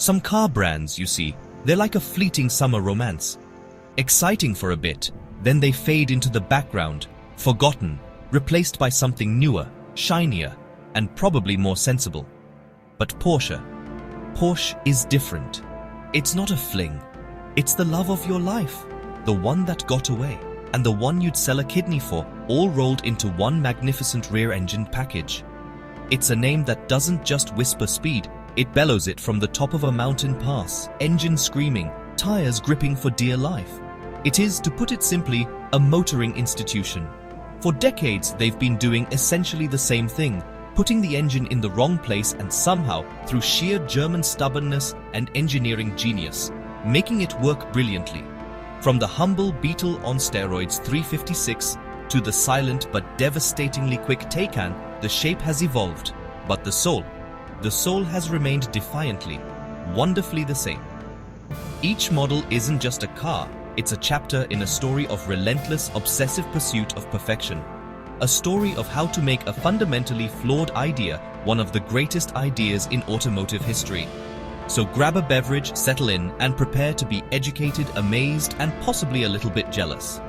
Some car brands, you see, they're like a fleeting summer romance. Exciting for a bit, then they fade into the background, forgotten, replaced by something newer, shinier, and probably more sensible. But Porsche is different. It's not a fling. It's the love of your life, the one that got away, and the one you'd sell a kidney for, all rolled into one magnificent rear-engined package. It's a name that doesn't just whisper speed, it bellows it from the top of a mountain pass, engine screaming, tires gripping for dear life. It is, to put it simply, a motoring institution. For decades, they've been doing essentially the same thing, putting the engine in the wrong place and somehow, through sheer German stubbornness and engineering genius, making it work brilliantly. From the humble Beetle on steroids 356 to the silent but devastatingly quick Taycan, the shape has evolved, but the soul has remained defiantly, wonderfully the same. Each model isn't just a car, it's a chapter in a story of relentless, obsessive pursuit of perfection. A story of how to make a fundamentally flawed idea one of the greatest ideas in automotive history. So grab a beverage, settle in, and prepare to be educated, amazed, and possibly a little bit jealous.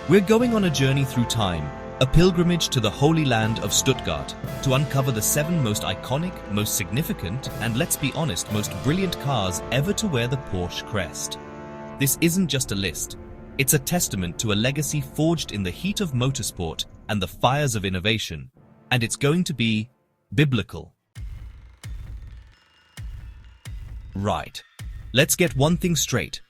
We're going on a journey through time, a pilgrimage to the holy land of Stuttgart, to uncover the 7 most iconic, most significant, and let's be honest, most brilliant cars ever to wear the Porsche crest. This isn't just a list. It's a testament to a legacy forged in the heat of motorsport and the fires of innovation. And it's going to be biblical. Right. Let's get one thing straight.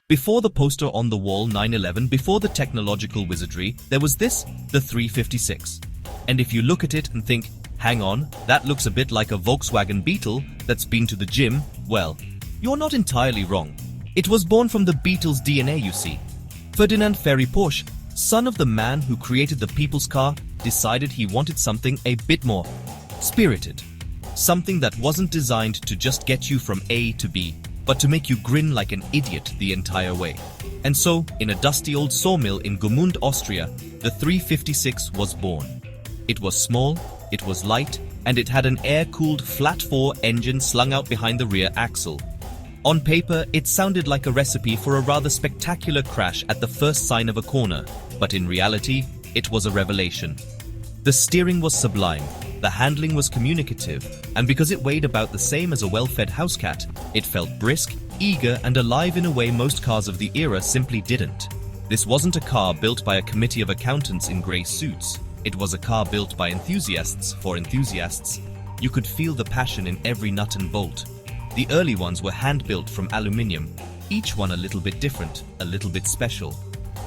Before the poster on the wall 911, before the technological wizardry, there was this, the 356. And if you look at it and think, hang on, that looks a bit like a Volkswagen Beetle that's been to the gym, well, you're not entirely wrong. It was born from the Beetle's DNA, you see. Ferdinand Ferry Porsche, son of the man who created the people's car, decided he wanted something a bit more spirited. Something that wasn't designed to just get you from A to B, but to make you grin like an idiot the entire way. And so, in a dusty old sawmill in Gmund, Austria, the 356 was born. It was small, it was light, and it had an air-cooled flat-4 engine slung out behind the rear axle. On paper, it sounded like a recipe for a rather spectacular crash at the first sign of a corner, but in reality, it was a revelation. The steering was sublime, the handling was communicative, and because it weighed about the same as a well-fed housecat, it felt brisk, eager, and alive in a way most cars of the era simply didn't. This wasn't a car built by a committee of accountants in grey suits. It was a car built by enthusiasts for enthusiasts. You could feel the passion in every nut and bolt. The early ones were hand-built from aluminium, each one a little bit different, a little bit special.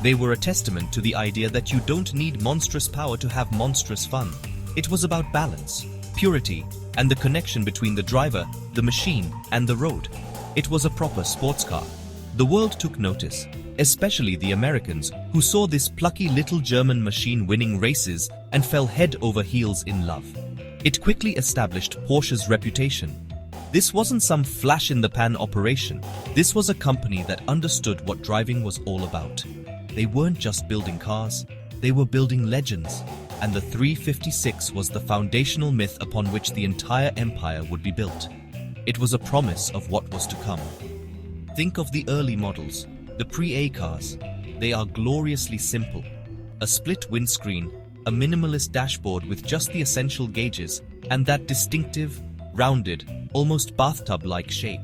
They were a testament to the idea that you don't need monstrous power to have monstrous fun. It was about balance, purity, and the connection between the driver, the machine, and the road. It was a proper sports car. The world took notice, especially the Americans, who saw this plucky little German machine winning races and fell head over heels in love. It quickly established Porsche's reputation. This wasn't some flash-in-the-pan operation. This was a company that understood what driving was all about. They weren't just building cars, they were building legends. And the 356 was the foundational myth upon which the entire empire would be built. It was a promise of what was to come. Think of the early models, the pre-A cars. They are gloriously simple. A split windscreen, a minimalist dashboard with just the essential gauges, and that distinctive, rounded, almost bathtub-like shape.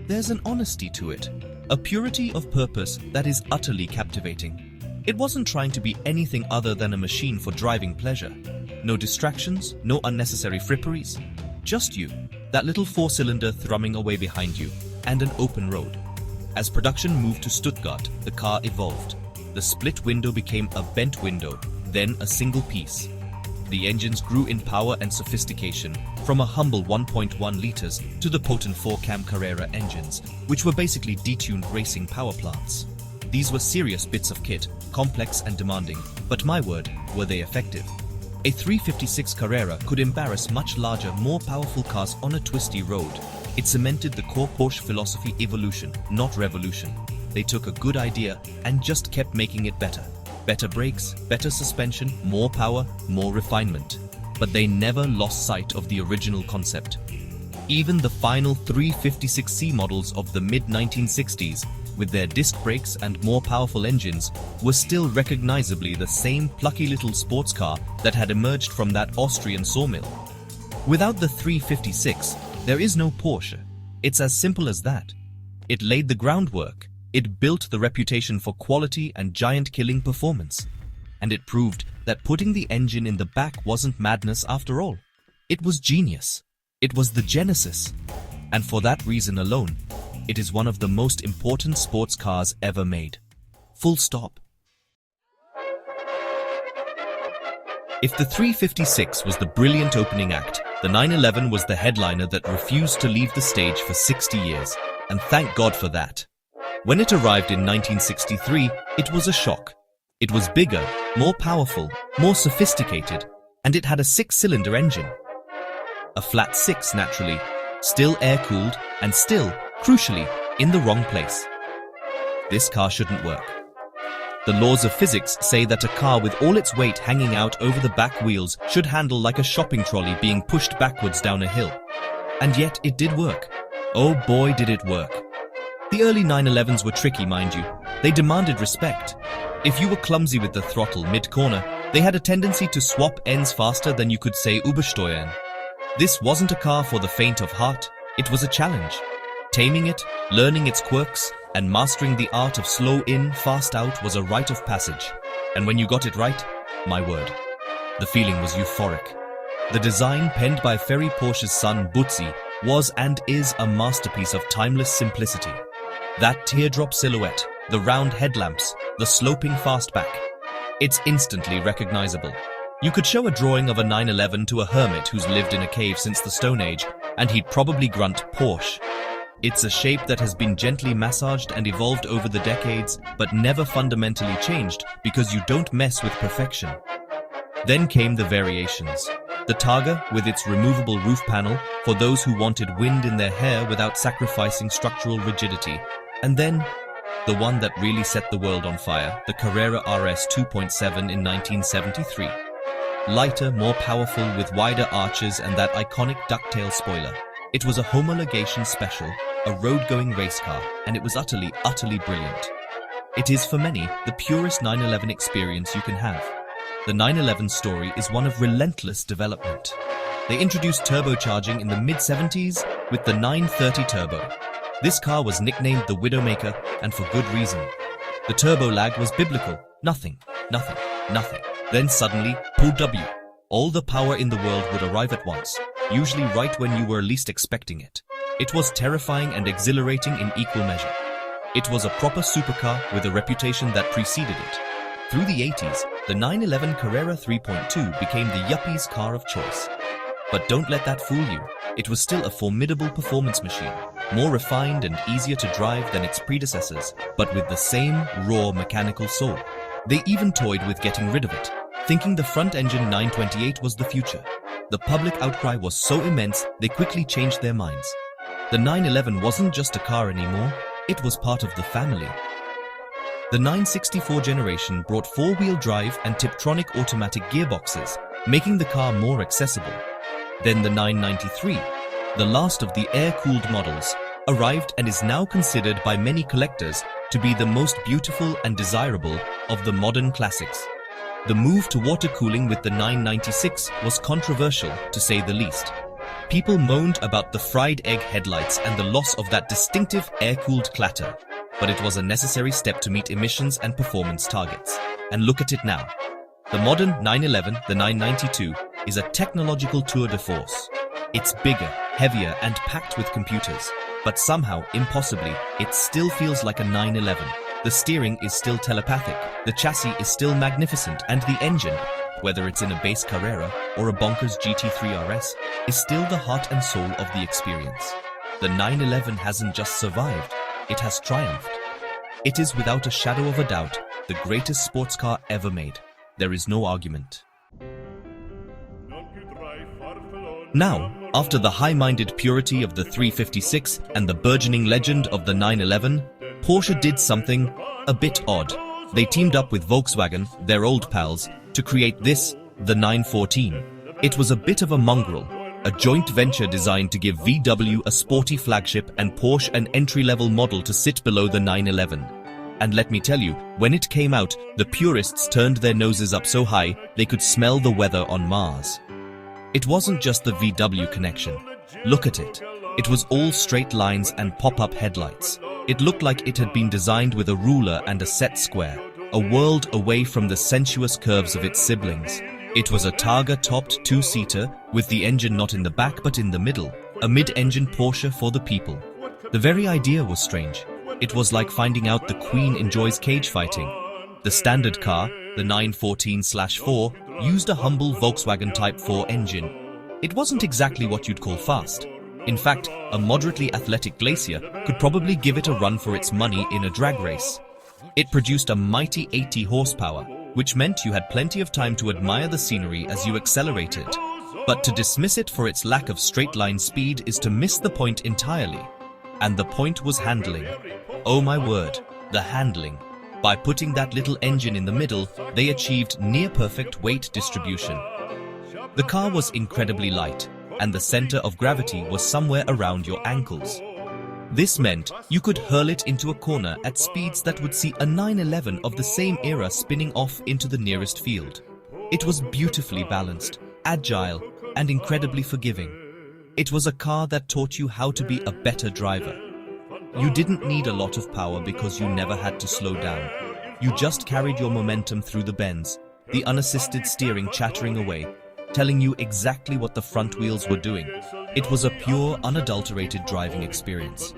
There's an honesty to it, a purity of purpose that is utterly captivating. It wasn't trying to be anything other than a machine for driving pleasure. No distractions, no unnecessary fripperies. Just you, that little 4-cylinder thrumming away behind you, and an open road. As production moved to Stuttgart, the car evolved. The split window became a bent window, then a single piece. The engines grew in power and sophistication, from a humble 1.1 liters to the potent 4-cam Carrera engines, which were basically detuned racing power plants. These were serious bits of kit, complex and demanding, but my word, were they effective. A 356 Carrera could embarrass much larger, more powerful cars on a twisty road. It cemented the core Porsche philosophy: evolution, not revolution. They took a good idea and just kept making it better. Better brakes, better suspension, more power, more refinement. But they never lost sight of the original concept. Even the final 356C models of the mid-1960s, with their disc brakes and more powerful engines, were still recognizably the same plucky little sports car that had emerged from that Austrian sawmill. Without the 356, there is no Porsche. It's as simple as that. It laid the groundwork. It built the reputation for quality and giant-killing performance. And it proved that putting the engine in the back wasn't madness after all. It was genius. It was the genesis. And for that reason alone, it is one of the most important sports cars ever made. Full stop. If the 356 was the brilliant opening act, the 911 was the headliner that refused to leave the stage for 60 years, and thank God for that. When it arrived in 1963, it was a shock. It was bigger, more powerful, more sophisticated, and it had a 6-cylinder engine. A flat 6 naturally, still air-cooled, and still, crucially, in the wrong place. This car shouldn't work. The laws of physics say that a car with all its weight hanging out over the back wheels should handle like a shopping trolley being pushed backwards down a hill. And yet it did work. Oh boy, did it work. The early 911s were tricky, mind you. They demanded respect. If you were clumsy with the throttle mid-corner, they had a tendency to swap ends faster than you could say übersteuern. This wasn't a car for the faint of heart. It was a challenge. Taming it, learning its quirks, and mastering the art of slow in, fast out was a rite of passage. And when you got it right, my word, the feeling was euphoric. The design, penned by Ferry Porsche's son Butzi, was and is a masterpiece of timeless simplicity. That teardrop silhouette, the round headlamps, the sloping fastback, it's instantly recognizable. You could show a drawing of a 911 to a hermit who's lived in a cave since the Stone Age, and he'd probably grunt Porsche. It's a shape that has been gently massaged and evolved over the decades, but never fundamentally changed because you don't mess with perfection. Then came the variations. The Targa, with its removable roof panel, for those who wanted wind in their hair without sacrificing structural rigidity. And then, the one that really set the world on fire, the Carrera RS 2.7 in 1973. Lighter, more powerful, with wider arches and that iconic ducktail spoiler. It was a homologation special, a road-going race car, and it was utterly, utterly brilliant. It is, for many, the purest 911 experience you can have. The 911 story is one of relentless development. They introduced turbocharging in the mid-70s with the 930 Turbo. This car was nicknamed the Widowmaker, and for good reason. The turbo lag was biblical. Nothing, nothing, nothing. Then suddenly, pull W. All the power in the world would arrive at once, usually right when you were least expecting it. It was terrifying and exhilarating in equal measure. It was a proper supercar with a reputation that preceded it. Through the 80s, the 911 Carrera 3.2 became the yuppies' car of choice. But don't let that fool you. It was still a formidable performance machine, more refined and easier to drive than its predecessors, but with the same raw mechanical soul. They even toyed with getting rid of it, thinking the front-engine 928 was the future. The public outcry was so immense, they quickly changed their minds. The 911 wasn't just a car anymore, it was part of the family. The 964 generation brought four-wheel drive and Tiptronic automatic gearboxes, making the car more accessible. Then the 993, the last of the air-cooled models, arrived and is now considered by many collectors to be the most beautiful and desirable of the modern classics. The move to water cooling with the 996 was controversial, to say the least. People moaned about the fried egg headlights and the loss of that distinctive air-cooled clatter, but it was a necessary step to meet emissions and performance targets. And look at it now. The modern 911, the 992, is a technological tour de force. It's bigger, heavier, and packed with computers, but somehow, impossibly, it still feels like a 911. The steering is still telepathic, the chassis is still magnificent, and the engine, whether it's in a base Carrera or a bonkers GT3 RS, is still the heart and soul of the experience. The 911 hasn't just survived, it has triumphed. It is without a shadow of a doubt the greatest sports car ever made. There is no argument. Now, after the high-minded purity of the 356 and the burgeoning legend of the 911, Porsche did something a bit odd. They teamed up with Volkswagen, their old pals, to create this, the 914. It was a bit of a mongrel, a joint venture designed to give VW a sporty flagship and Porsche an entry-level model to sit below the 911. And let me tell you, when it came out, the purists turned their noses up so high they could smell the weather on Mars. It wasn't just the VW connection. Look at it. It was all straight lines and pop-up headlights. It looked like it had been designed with a ruler and a set square, a world away from the sensuous curves of its siblings. It was a Targa-topped two-seater, with the engine not in the back but in the middle, a mid-engine Porsche for the people. The very idea was strange. It was like finding out the Queen enjoys cage fighting. The standard car, the 914/4, used a humble Volkswagen Type 4 engine. It wasn't exactly what you'd call fast. In fact, a moderately athletic Glacier could probably give it a run for its money in a drag race. It produced a mighty 80 horsepower, which meant you had plenty of time to admire the scenery as you accelerated. But to dismiss it for its lack of straight-line speed is to miss the point entirely. And the point was handling. Oh my word, the handling. By putting that little engine in the middle, they achieved near-perfect weight distribution. The car was incredibly light, and the center of gravity was somewhere around your ankles. This meant you could hurl it into a corner at speeds that would see a 911 of the same era spinning off into the nearest field. It was beautifully balanced, agile, and incredibly forgiving. It was a car that taught you how to be a better driver. You didn't need a lot of power because you never had to slow down. You just carried your momentum through the bends, the unassisted steering chattering away, telling you exactly what the front wheels were doing. It was a pure, unadulterated driving experience.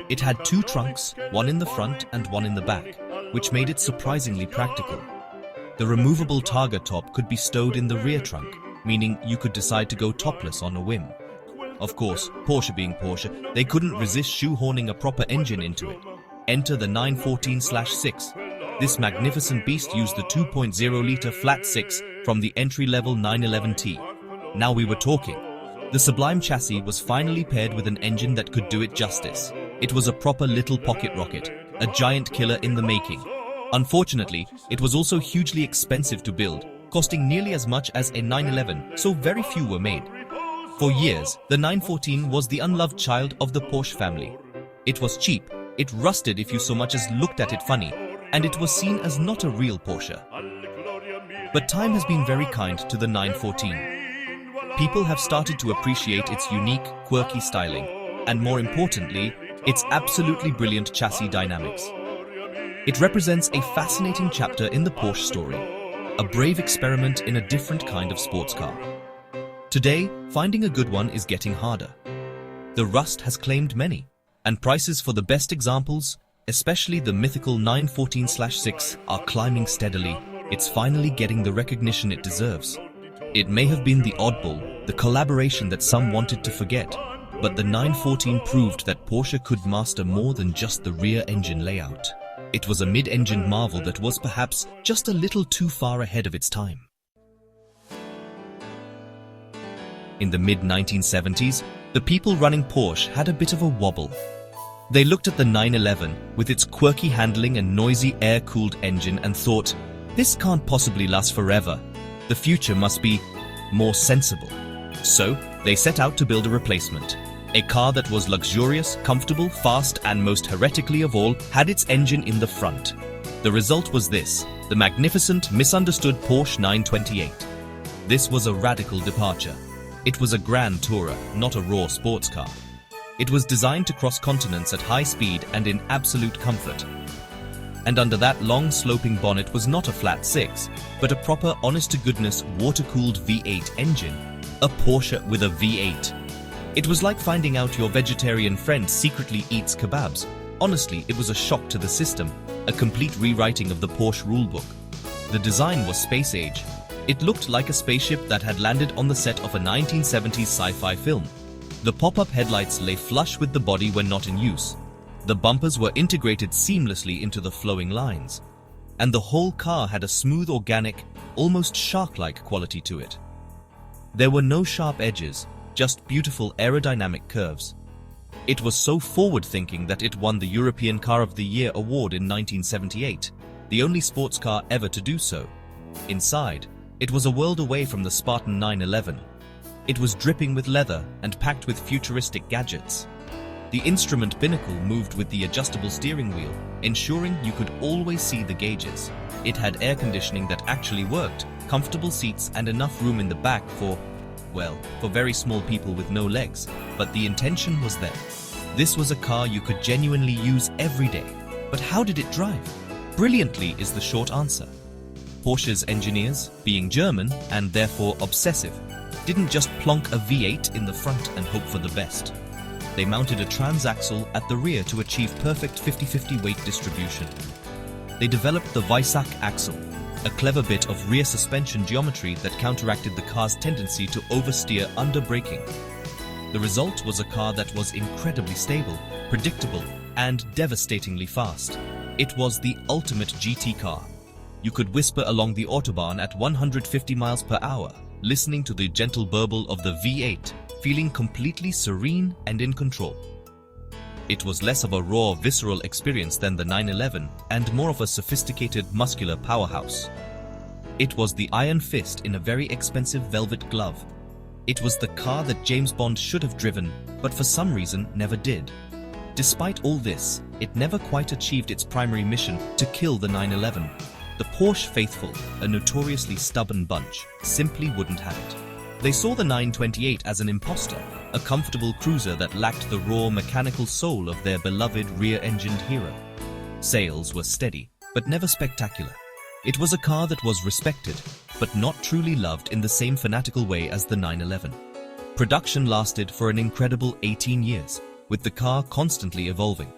It had two trunks, one in the front and one in the back, which made it surprisingly practical. The removable Targa top could be stowed in the rear trunk, meaning you could decide to go topless on a whim. Of course, Porsche being Porsche, they couldn't resist shoehorning a proper engine into it. Enter the 914/6. This magnificent beast used the 2.0-liter flat 6 from the entry-level 911T. Now we were talking. The sublime chassis was finally paired with an engine that could do it justice. It was a proper little pocket rocket, a giant killer in the making. Unfortunately, it was also hugely expensive to build, costing nearly as much as a 911, so very few were made. For years, the 914 was the unloved child of the Porsche family. It was cheap, it rusted if you so much as looked at it funny, and it was seen as not a real Porsche. But time has been very kind to the 914. People have started to appreciate its unique, quirky styling, and more importantly, its absolutely brilliant chassis dynamics. It represents a fascinating chapter in the Porsche story, a brave experiment in a different kind of sports car. Today, finding a good one is getting harder. The rust has claimed many, and prices for the best examples, especially the mythical 914/6, are climbing steadily. It's finally getting the recognition it deserves. It may have been the oddball, the collaboration that some wanted to forget, but the 914 proved that Porsche could master more than just the rear engine layout. It was a mid-engine marvel that was perhaps just a little too far ahead of its time. In the mid-1970s, the people running Porsche had a bit of a wobble. They looked at the 911 with its quirky handling and noisy air-cooled engine and thought, this can't possibly last forever. The future must be more sensible. So, they set out to build a replacement. A car that was luxurious, comfortable, fast, and most heretically of all, had its engine in the front. The result was this, the magnificent, misunderstood Porsche 928. This was a radical departure. It was a grand tourer, not a raw sports car. It was designed to cross continents at high speed and in absolute comfort. And under that long sloping bonnet was not a flat 6, but a proper honest-to-goodness water-cooled V8 engine. A Porsche with a V8. It was like finding out your vegetarian friend secretly eats kebabs. Honestly, it was a shock to the system, a complete rewriting of the Porsche rulebook. The design was space-age. It looked like a spaceship that had landed on the set of a 1970s sci-fi film. The pop-up headlights lay flush with the body when not in use. The bumpers were integrated seamlessly into the flowing lines. And the whole car had a smooth, organic, almost shark-like quality to it. There were no sharp edges, just beautiful aerodynamic curves. It was so forward-thinking that it won the European Car of the Year award in 1978, the only sports car ever to do so. Inside, it was a world away from the Spartan 911. It was dripping with leather and packed with futuristic gadgets. The instrument binnacle moved with the adjustable steering wheel, ensuring you could always see the gauges. It had air conditioning that actually worked, comfortable seats and enough room in the back for very small people with no legs, but the intention was there. This was a car you could genuinely use every day. But how did it drive? Brilliantly is the short answer. Porsche's engineers, being German and therefore obsessive, didn't just plonk a V8 in the front and hope for the best. They mounted a transaxle at the rear to achieve perfect 50-50 weight distribution. They developed the Weissach axle, a clever bit of rear suspension geometry that counteracted the car's tendency to oversteer under braking. The result was a car that was incredibly stable, predictable, and devastatingly fast. It was the ultimate GT car. You could whisper along the Autobahn at 150 miles per hour, listening to the gentle burble of the V8, feeling completely serene and in control. It was less of a raw, visceral experience than the 911 and more of a sophisticated, muscular powerhouse. It was the iron fist in a very expensive velvet glove. It was the car that James Bond should have driven, but for some reason never did. Despite all this, it never quite achieved its primary mission to kill the 911. The Porsche faithful, a notoriously stubborn bunch, simply wouldn't have it. They saw the 928 as an imposter, a comfortable cruiser that lacked the raw mechanical soul of their beloved rear-engined hero. Sales were steady, but never spectacular. It was a car that was respected, but not truly loved in the same fanatical way as the 911. Production lasted for an incredible 18 years, with the car constantly evolving.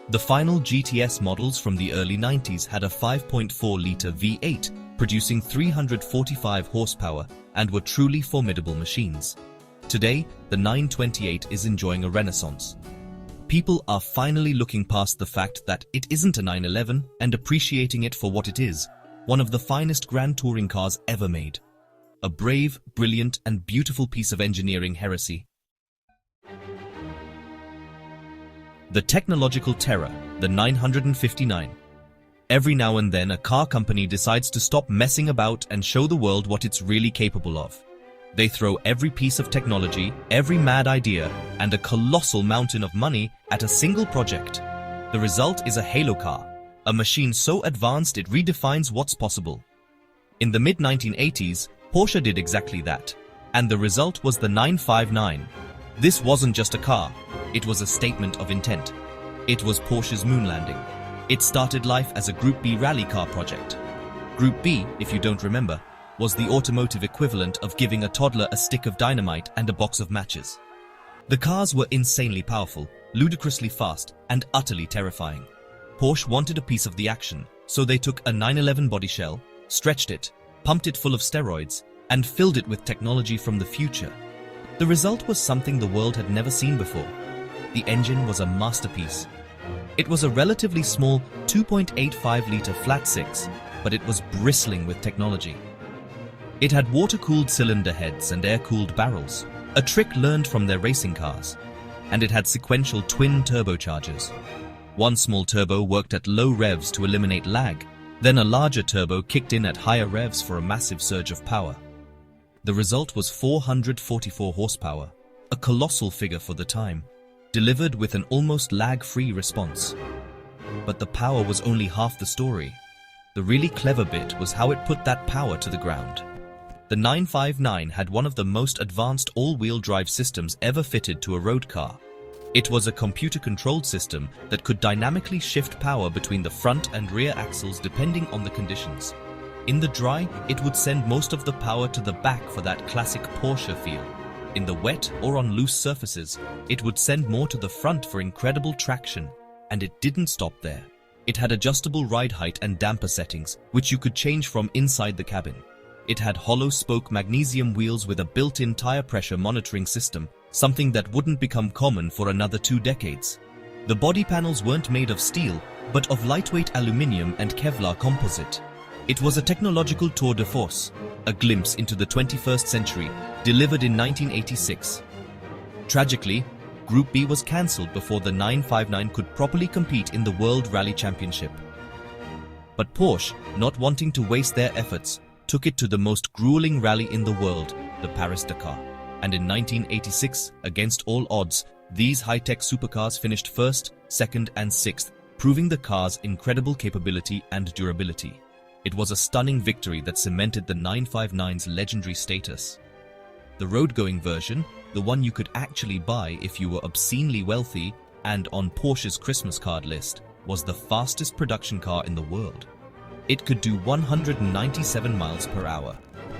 The final GTS models from the early 90s had a 5.4-litre V8, producing 345 horsepower, and were truly formidable machines. Today, the 928 is enjoying a renaissance. People are finally looking past the fact that it isn't a 911 and appreciating it for what it is, one of the finest grand touring cars ever made. A brave, brilliant, and beautiful piece of engineering heresy. The technological terror, the 959. Every now and then a car company decides to stop messing about and show the world what it's really capable of. They throw every piece of technology, every mad idea, and a colossal mountain of money at a single project. The result is a halo car, a machine so advanced it redefines what's possible. In the mid-1980s, Porsche did exactly that, and the result was the 959. This wasn't just a car, it was a statement of intent. It was Porsche's moon landing. It started life as a Group B rally car project. Group B, if you don't remember, was the automotive equivalent of giving a toddler a stick of dynamite and a box of matches. The cars were insanely powerful, ludicrously fast, and utterly terrifying. Porsche wanted a piece of the action, so they took a 911 body shell, stretched it, pumped it full of steroids, and filled it with technology from the future. The result was something the world had never seen before. The engine was a masterpiece. It was a relatively small 2.85-litre flat-six, but it was bristling with technology. It had water-cooled cylinder heads and air-cooled barrels, a trick learned from their racing cars, and it had sequential twin turbochargers. One small turbo worked at low revs to eliminate lag, then a larger turbo kicked in at higher revs for a massive surge of power. The result was 444 horsepower, a colossal figure for the time, delivered with an almost lag-free response. But the power was only half the story. The really clever bit was how it put that power to the ground. The 959 had one of the most advanced all-wheel drive systems ever fitted to a road car. It was a computer-controlled system that could dynamically shift power between the front and rear axles depending on the conditions. In the dry, it would send most of the power to the back for that classic Porsche feel. In the wet or on loose surfaces, it would send more to the front for incredible traction. And it didn't stop there. It had adjustable ride height and damper settings, which you could change from inside the cabin. It had hollow-spoke magnesium wheels with a built-in tire pressure monitoring system, something that wouldn't become common for another 2 decades. The body panels weren't made of steel, but of lightweight aluminium and Kevlar composite. It was a technological tour de force, a glimpse into the 21st century, delivered in 1986. Tragically, Group B was cancelled before the 959 could properly compete in the World Rally Championship. But Porsche, not wanting to waste their efforts, took it to the most grueling rally in the world, the Paris-Dakar. And in 1986, against all odds, these high-tech supercars finished first, second, and sixth, proving the car's incredible capability and durability. It was a stunning victory that cemented the 959's legendary status. The road-going version, the one you could actually buy if you were obscenely wealthy and on Porsche's Christmas card list, was the fastest production car in the world. It could do 197 miles per hour.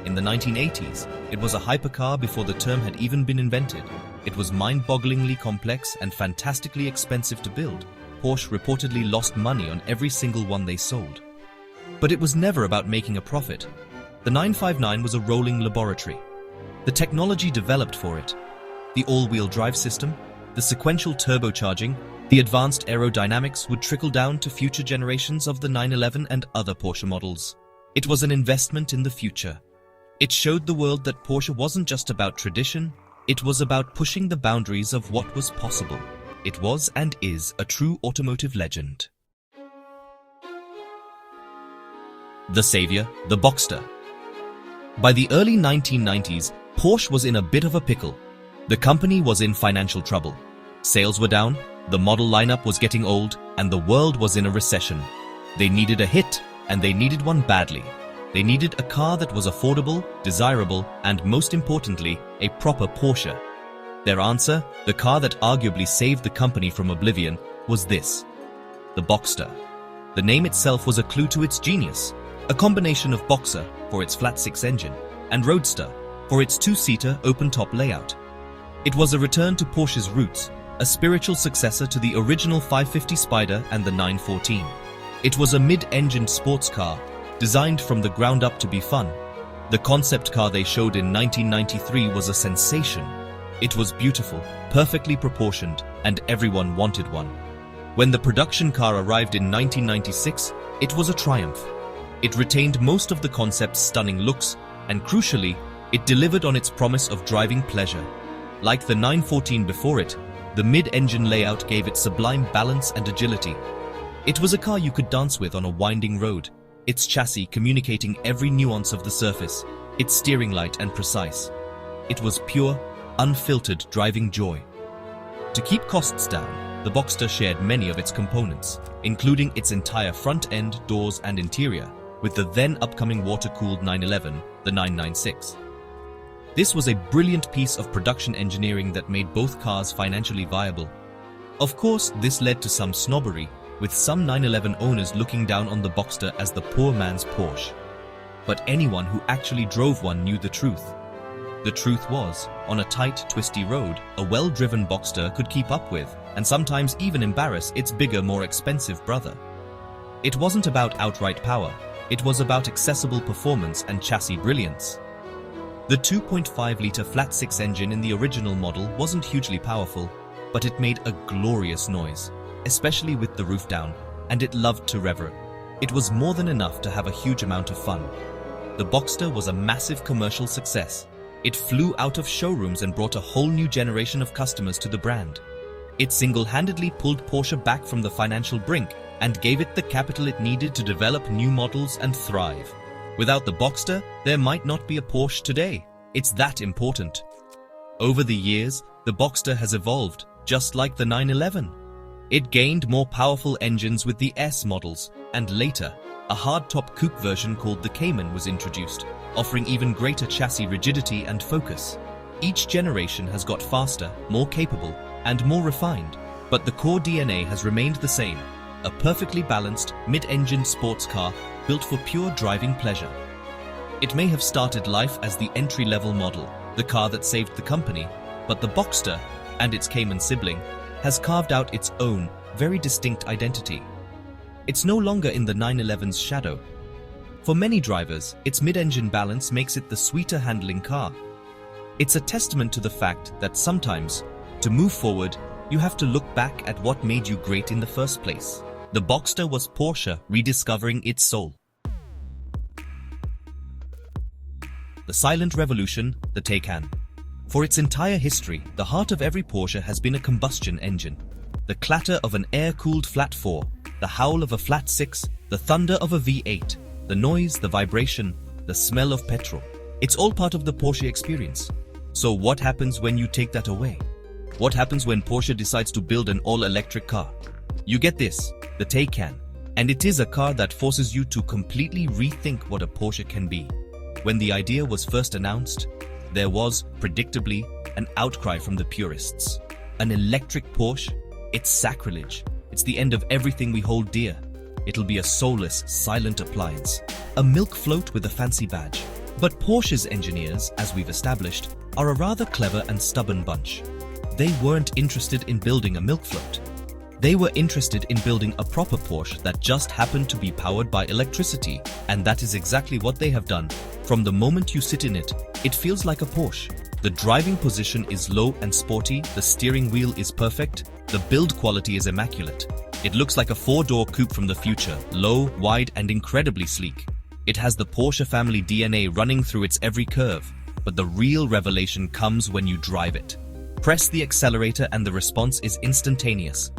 In the 1980s, it was a hypercar before the term had even been invented. It was mind-bogglingly complex and fantastically expensive to build. Porsche reportedly lost money on every single one they sold. But it was never about making a profit. The 959 was a rolling laboratory. The technology developed for it, the all-wheel drive system, the sequential turbocharging, the advanced aerodynamics would trickle down to future generations of the 911 and other Porsche models. It was an investment in the future. It showed the world that Porsche wasn't just about tradition, it was about pushing the boundaries of what was possible. It was and is a true automotive legend. The savior, the Boxster. By the early 1990s, Porsche was in a bit of a pickle. The company was in financial trouble. Sales were down, the model lineup was getting old, and the world was in a recession. They needed a hit, and they needed one badly. They needed a car that was affordable, desirable, and most importantly, a proper Porsche. Their answer, the car that arguably saved the company from oblivion, was this: the Boxster. The name itself was a clue to its genius, a combination of Boxer, for its flat-six engine, and Roadster, for its two-seater open-top layout. It was a return to Porsche's roots, a spiritual successor to the original 550 Spider and the 914. It was a mid-engined sports car, designed from the ground up to be fun. The concept car they showed in 1993 was a sensation. It was beautiful, perfectly proportioned, and everyone wanted one. When the production car arrived in 1996, it was a triumph. It retained most of the concept's stunning looks, and crucially, it delivered on its promise of driving pleasure. Like the 914 before it, the mid-engine layout gave it sublime balance and agility. It was a car you could dance with on a winding road, its chassis communicating every nuance of the surface, its steering light and precise. It was pure, unfiltered driving joy. To keep costs down, the Boxster shared many of its components, including its entire front end, doors and interior, with the then upcoming water-cooled 911, the 996. This was a brilliant piece of production engineering that made both cars financially viable. Of course, this led to some snobbery, with some 911 owners looking down on the Boxster as the poor man's Porsche. But anyone who actually drove one knew the truth. The truth was, on a tight, twisty road, a well-driven Boxster could keep up with, and sometimes even embarrass, its bigger, more expensive brother. It wasn't about outright power, it was about accessible performance and chassis brilliance. The 2.5-litre flat-six engine in the original model wasn't hugely powerful, but it made a glorious noise, especially with the roof down, and it loved to rev. It was more than enough to have a huge amount of fun. The Boxster was a massive commercial success. It flew out of showrooms and brought a whole new generation of customers to the brand. It single-handedly pulled Porsche back from the financial brink and gave it the capital it needed to develop new models and thrive. Without the Boxster, there might not be a Porsche today. It's that important. Over the years, the Boxster has evolved, just like the 911. It gained more powerful engines with the S models, and later, a hardtop coupe version called the Cayman was introduced, offering even greater chassis rigidity and focus. Each generation has got faster, more capable, and more refined, but the core DNA has remained the same, a perfectly balanced, mid-engined sports car built for pure driving pleasure. It may have started life as the entry-level model, the car that saved the company, but the Boxster, and its Cayman sibling, has carved out its own, very distinct identity. It's no longer in the 911's shadow. For many drivers, its mid-engine balance makes it the sweeter handling car. It's a testament to the fact that sometimes, to move forward, you have to look back at what made you great in the first place. The Boxster was Porsche rediscovering its soul. The silent revolution, the Taycan. For its entire history, the heart of every Porsche has been a combustion engine. The clatter of an air-cooled flat 4, the howl of a flat 6, the thunder of a V8, the noise, the vibration, the smell of petrol. It's all part of the Porsche experience. So what happens when you take that away? What happens when Porsche decides to build an all-electric car? You get this, the Taycan, and it is a car that forces you to completely rethink what a Porsche can be. When the idea was first announced, there was, predictably, an outcry from the purists. An electric Porsche? It's sacrilege. It's the end of everything we hold dear. It'll be a soulless, silent appliance. A milk float with a fancy badge. But Porsche's engineers, as we've established, are a rather clever and stubborn bunch. They weren't interested in building a milk float. They were interested in building a proper Porsche that just happened to be powered by electricity, and that is exactly what they have done. From the moment you sit in it, it feels like a Porsche. The driving position is low and sporty, the steering wheel is perfect, the build quality is immaculate. It looks like a four-door coupe from the future, low, wide, and incredibly sleek. It has the Porsche family DNA running through its every curve, but the real revelation comes when you drive it. Press the accelerator and the response is instantaneous.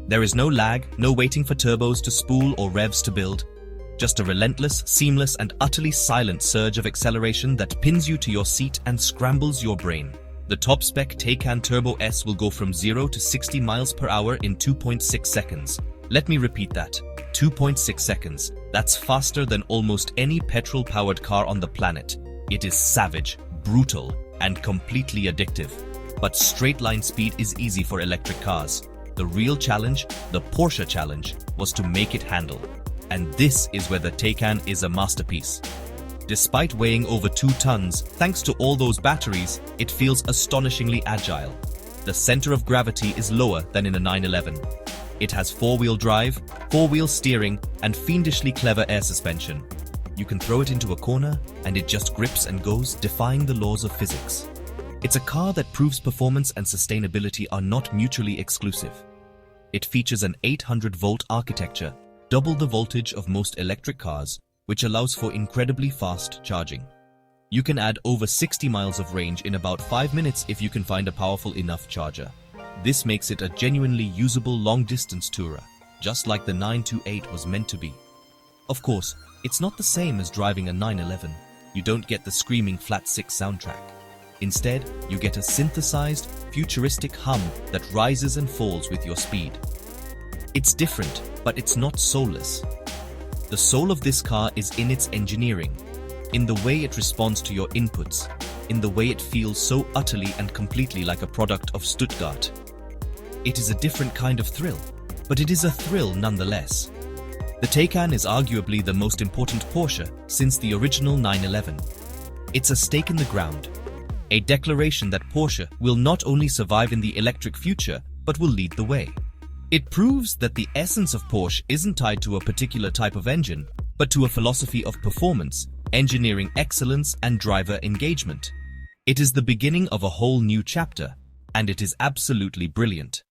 There is no lag, no waiting for turbos to spool or revs to build. Just a relentless, seamless, and utterly silent surge of acceleration that pins you to your seat and scrambles your brain. The top-spec Taycan Turbo S will go from 0 to 60 miles per hour in 2.6 seconds. Let me repeat that. 2.6 seconds. That's faster than almost any petrol-powered car on the planet. It is savage, brutal, and completely addictive. But straight-line speed is easy for electric cars. The real challenge, the Porsche challenge, was to make it handle. And this is where the Taycan is a masterpiece. Despite weighing over 2 tons, thanks to all those batteries, it feels astonishingly agile. The center of gravity is lower than in a 911. It has 4-wheel drive, 4-wheel steering, and fiendishly clever air suspension. You can throw it into a corner, and it just grips and goes, defying the laws of physics. It's a car that proves performance and sustainability are not mutually exclusive. It features an 800-volt architecture, double the voltage of most electric cars, which allows for incredibly fast charging. You can add over 60 miles of range in about 5 minutes if you can find a powerful enough charger. This makes it a genuinely usable long-distance tourer, just like the 928 was meant to be. Of course, it's not the same as driving a 911. You don't get the screaming flat 6 soundtrack. Instead, you get a synthesized, futuristic hum that rises and falls with your speed. It's different, but it's not soulless. The soul of this car is in its engineering, in the way it responds to your inputs, in the way it feels so utterly and completely like a product of Stuttgart. It is a different kind of thrill, but it is a thrill nonetheless. The Taycan is arguably the most important Porsche since the original 911. It's a stake in the ground, a declaration that Porsche will not only survive in the electric future, but will lead the way. It proves that the essence of Porsche isn't tied to a particular type of engine, but to a philosophy of performance, engineering excellence, and driver engagement. It is the beginning of a whole new chapter, and it is absolutely brilliant.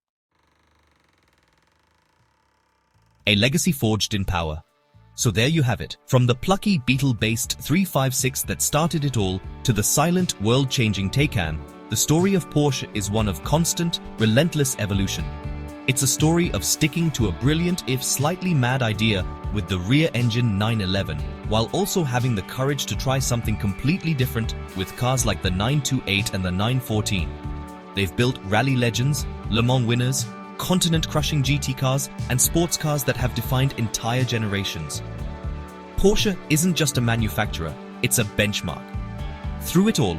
A legacy forged in power. So there you have it, from the plucky Beetle-based 356 that started it all to the silent, world-changing Taycan, the story of Porsche is one of constant, relentless evolution. It's a story of sticking to a brilliant, if slightly mad idea with the rear-engine 911, while also having the courage to try something completely different with cars like the 928 and the 914. They've built rally legends, Le Mans winners, continent-crushing GT cars, and sports cars that have defined entire generations. Porsche isn't just a manufacturer, it's a benchmark. Through it all,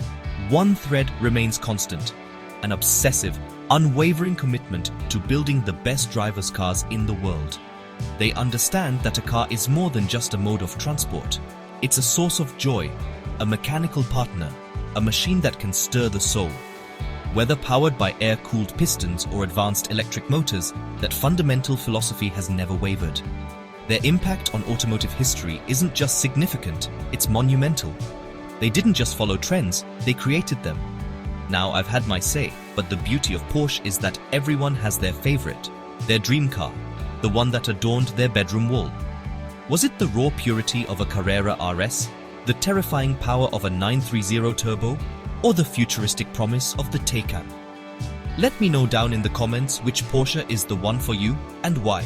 one thread remains constant: an obsessive, unwavering commitment to building the best drivers' cars in the world. They understand that a car is more than just a mode of transport. It's a source of joy, a mechanical partner, a machine that can stir the soul. Whether powered by air-cooled pistons or advanced electric motors, that fundamental philosophy has never wavered. Their impact on automotive history isn't just significant, it's monumental. They didn't just follow trends, they created them. Now, I've had my say, but the beauty of Porsche is that everyone has their favorite, their dream car, the one that adorned their bedroom wall. Was it the raw purity of a Carrera RS, the terrifying power of a 930 turbo, or the futuristic promise of the Taycan? Let me know down in the comments which Porsche is the one for you and why.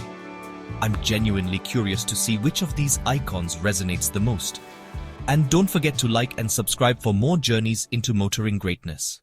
I'm genuinely curious to see which of these icons resonates the most. And don't forget to like and subscribe for more journeys into motoring greatness.